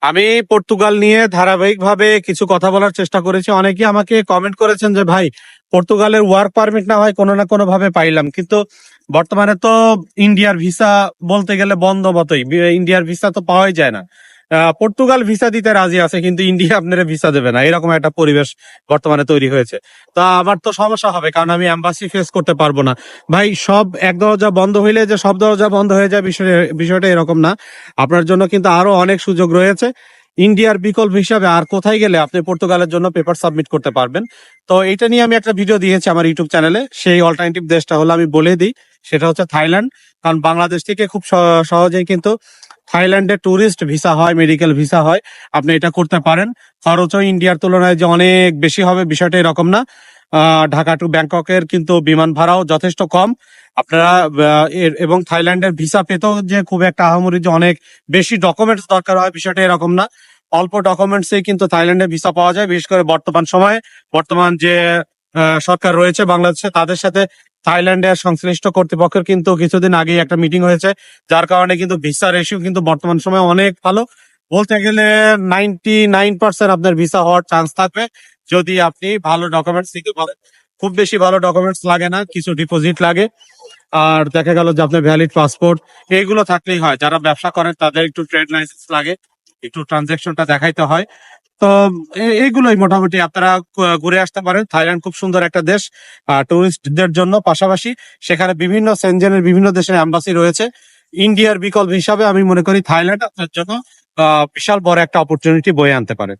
আমি পর্তুগাল নিয়ে ধারাবাহিকভাবে কিছু কথা বলার চেষ্টা করেছি। অনেকেই আমাকে কমেন্ট করেছেন যে ভাই, পর্তুগালের ওয়ার্ক পারমিট না হয় কোনো না কোনো ভাবে পাইলাম, কিন্তু বর্তমানে তো ইন্ডিয়ার ভিসা বলতে গেলে বন্ধ মতোই। ইন্ডিয়ার ভিসা তো পাওয়াই যায় না। পর্তুগাল ভিসা দিতে রাজি আছে, কিন্তু ইন্ডিয়া আপনারা ভিসা দেবে না, এরকম একটা পরিবেশ বর্তমানে তৈরি হয়েছে। তা আমার তো সমস্যা হবে, কারণ আমি এম্বাসি ফেস করতে পারবো না। ভাই, সব এক দরজা বন্ধ হইলে যে সব দরজা বন্ধ হয়ে যায়, বিষয়টা এরকম না। আপনার জন্য কিন্তু আরো অনেক সুযোগ রয়েছে। ইন্ডিয়ার বিকল্প হিসাবে আর কোথায় গেলে আপনি পর্তুগালের জন্য পেপার সাবমিট করতে পারবেন। তো এটা নিয়ে আমি একটা ভিডিও দিয়েছি আমার ইউটিউব চ্যানেলে। সেই অল্টারনেটিভ দেশটা হলো, আমি বলে দিই, সেটা হচ্ছে থাইল্যান্ড। কারণ বাংলাদেশ থেকে খুব সহজেই কিন্তু থাইল্যান্ডে ট্যুরিস্ট ভিসা হয়, মেডিকেল ভিসা হয়। আপনি এটা করতে পারেন। খরচও ইন্ডিয়ার তুলনায় যে অনেক বেশি হবে, বিষয়টা এরকম না। ঢাকা টু ব্যাংককের কিন্তু বিমান ভাড়াও যথেষ্ট কম। আপনারা এবং থাইল্যান্ডের ভিসা পেতেও যে খুব একটা আহামরি যে অনেক বেশি ডকুমেন্টস দরকার হয়, বিষয়টা এরকম না। অল্প ডকুমেন্টসে কিন্তু থাইল্যান্ডে ভিসা পাওয়া যায়। বিশেষ করে বর্তমান সময়ে বর্তমান যে সরকার রয়েছে বাংলাদেশে, তাদের সাথে থাইল্যান্ডের সংশ্লিষ্ট কর্তৃপক্ষের কিন্তু কিছুদিন আগেই একটা মিটিং হয়েছে, যার কারণে কিন্তু ভিসা রেশিও কিন্তু বর্তমান সময়ে অনেক ভালো। বলতে গেলে 99% আপনার ভিসা হওয়ার চান্স থাকবে, যদি আপনি ভালো ডকুমেন্টস দিতে পারেন। খুব বেশি ভালো ডকুমেন্টস লাগে না, কিছু ডিপোজিট লাগে। আর দেখা গেল যে আপনার ভ্যালিড পাসপোর্ট, এইগুলো থাকলেই হয়। যারা ব্যবসা করেন তাদের একটু ট্রেড লাইসেন্স লাগে, একটু ট্রানজাকশনটা দেখাইতে হয়। তো এইগুলোই মোটামুটি আপনারা ঘুরে আসতে পারেন। থাইল্যান্ড খুব সুন্দর একটা দেশ টুরিস্টদের জন্য। পাশাপাশি সেখানে বিভিন্ন সেনজেনের বিভিন্ন দেশের এম্বাসি রয়েছে। ইন্ডিয়ার বিকল্প হিসাবে আমি মনে করি থাইল্যান্ড আপনার জন্য বিশাল বড় একটা অপরচুনিটি বয়ে আনতে পারে।